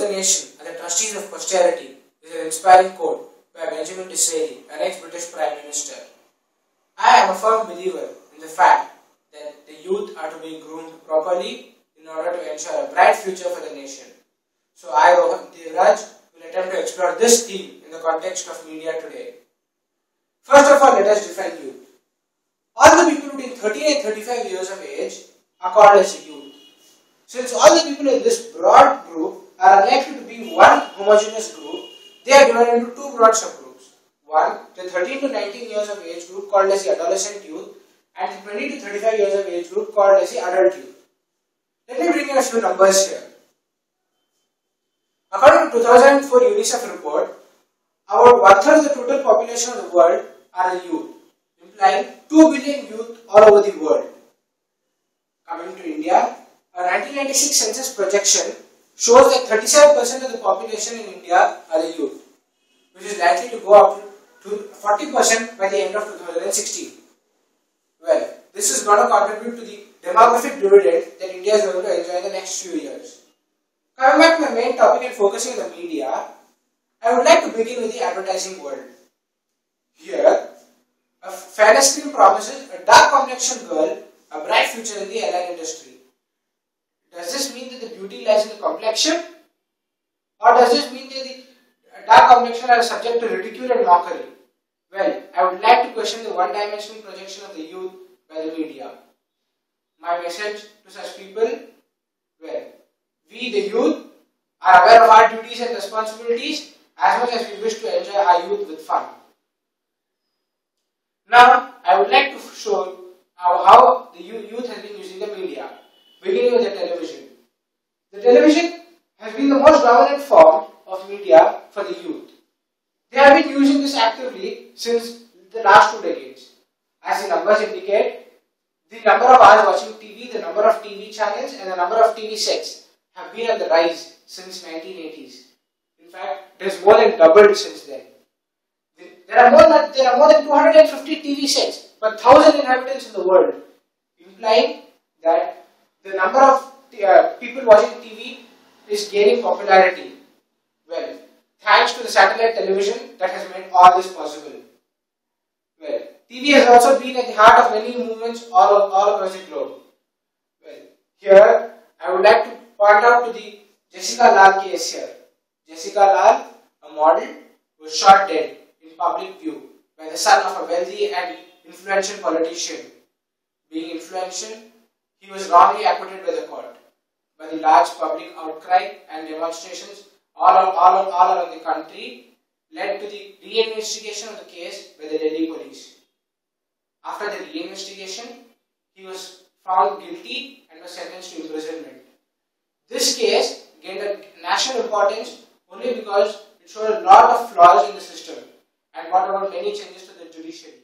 of the nation and the trustees of posterity is an inspiring quote by Benjamin Disraeli, an ex-British Prime Minister. I am a firm believer in the fact that the youth are to be groomed properly in order to ensure a bright future for the nation. So I, Rohan Devraj, will attempt to explore this theme in the context of media today. First of all, let us define youth. All the people between 13 and 35 years of age are called as youth. Since all the people in this broad group are unlikely to be one homogeneous group, they are divided into two broad subgroups. One, the 13 to 19 years of age group called as the adolescent youth, and the 20 to 35 years of age group called as the adult youth. Let me bring in a few numbers here. According to 2004 UNICEF report, about one-third of the total population of the world are the youth, implying 2 billion youth all over the world. Coming to India, a 1996 census projection shows that 37% of the population in India are the youth, which is likely to go up to 40% by the end of 2016. Well, this is going to contribute to the demographic dividend that India is going to enjoy in the next few years. Coming back to my main topic and focusing on the media, I would like to begin with the advertising world. Here, a fairness screen promises a dark complexion girl a bright future in the airline industry. Does this mean that the beauty lies in the complexion? Or does this mean that the dark complexion are subject to ridicule and mockery? Well, I would like to question the one-dimensional projection of the youth by the media. My message to such people, well, we the youth are aware of our duties and responsibilities as much as we wish to enjoy our youth with fun. Now, I would like to show how the youth has been using the media, beginning with the television. The television has been the most dominant form of media for the youth. They have been using this actively since the last 2 decades. As the numbers indicate, the number of hours watching TV, the number of TV channels and the number of TV sets have been on the rise since 1980s. In fact, it has more than doubled since then. There are more than 250 TV sets per 1,000 inhabitants in the world, implying that the number of people watching TV is gaining popularity. Well, thanks to the satellite television that has made all this possible. Well, TV has also been at the heart of many movements all across the globe. Well, here I would like to point out to the Jessica Lal case here. Jessica Lal, a model, was shot dead in public view by the son of a wealthy and influential politician. Being influential, he was wrongly acquitted by the court. By the large public outcry and demonstrations all around the country led to the reinvestigation of the case by the Delhi police. After the reinvestigation, he was found guilty and was sentenced to imprisonment. This case gained a national importance only because it showed a lot of flaws in the system and brought about many changes to the judiciary.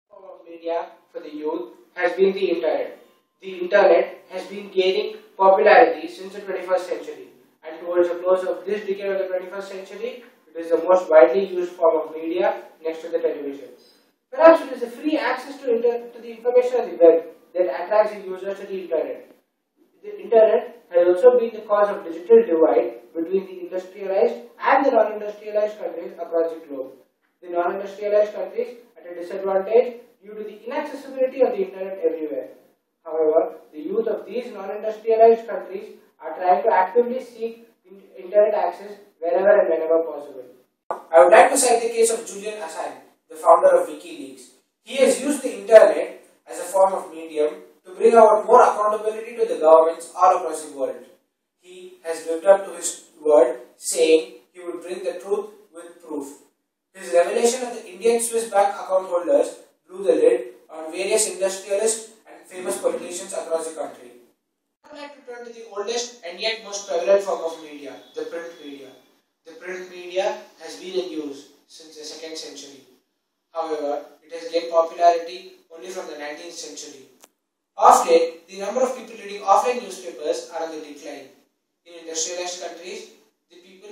The form of media for the youth has been the internet. The internet has been gaining popularity since the 21st century, and towards the close of this decade of the 21st century, it is the most widely used form of media next to the television. Perhaps it is the free access to the information on the web that attracts the users to the internet. The internet has also been the cause of digital divide between the industrialized and the non-industrialized countries across the globe. The non-industrialized countries at a disadvantage due to the inaccessibility of the internet everywhere. However, the youth of these non-industrialized countries are trying to actively seek internet access wherever and whenever possible. I would like to cite the case of Julian Assange, the founder of WikiLeaks. He has used the internet as a form of medium to bring about more accountability to the governments all across the world. He has lived up to his word, saying he would bring the truth with proof. His revelation of the Indian Swiss bank account holders blew the lid on various industrialists and famous politicians across the country. I would like to turn to the oldest and yet most prevalent form of media, the print media. The print media has been in use since the 2nd century. However, it has gained popularity only from the 19th century. Of late, the number of people reading offline newspapers are on the decline. In industrialized countries, the people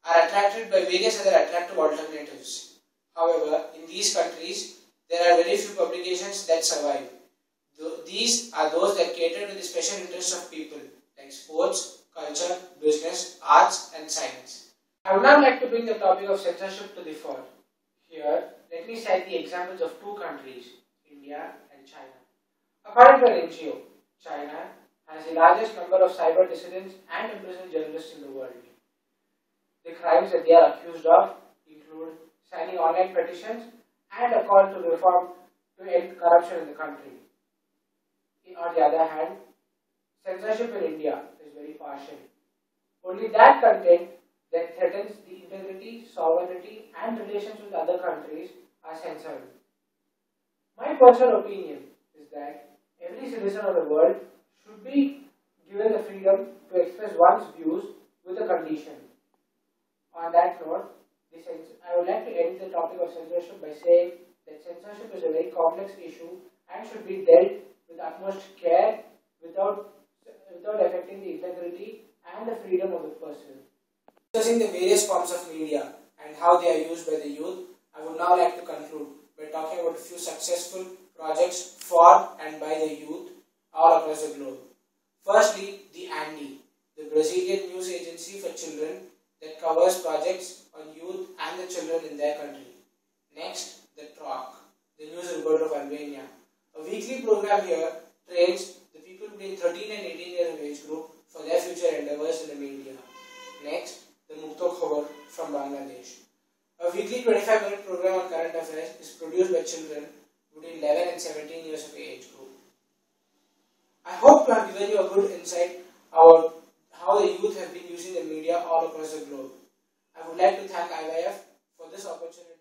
are attracted by various other attractive alternatives. However, in these countries, there are very few publications that survive. These are those that cater to the special interests of people, like sports, culture, business, arts and science. I would now like to bring the topic of censorship to the fore. Here, let me cite the examples of two countries, India and China. According to an NGO, China has the largest number of cyber dissidents and imprisoned journalists in the world. The crimes that they are accused of include signing online petitions and a call to reform to end corruption in the country. On the other hand, censorship in India is very partial. Only that content that threatens the integrity, sovereignty and relations with other countries are censored. My personal opinion is that every citizen of the world should be given the freedom to express one's views with a condition. On that note, I would like to end the topic of censorship by saying that censorship is a very complex issue and should be dealt with utmost care without affecting the integrity and the freedom of the person. Discussing the various forms of media and how they are used by the youth, I would now like to conclude by talking about a few successful projects for and by the youth all across the globe. Firstly, the ANDI, the Brazilian news agency for children that covers projects on youth and the children in their country. Next, the TROC, the News Report of Albania. A weekly program here trains the people between 13 and 18 years of age group for their future endeavors in the media. Next, the Mukto Khabar from Bangladesh. A weekly 25-minute program on current affairs is produced by children between 11 and 17 years of age group. I hope to have given you a good insight about how the youth have been using the media all across the globe. I would like to thank IYF for this opportunity.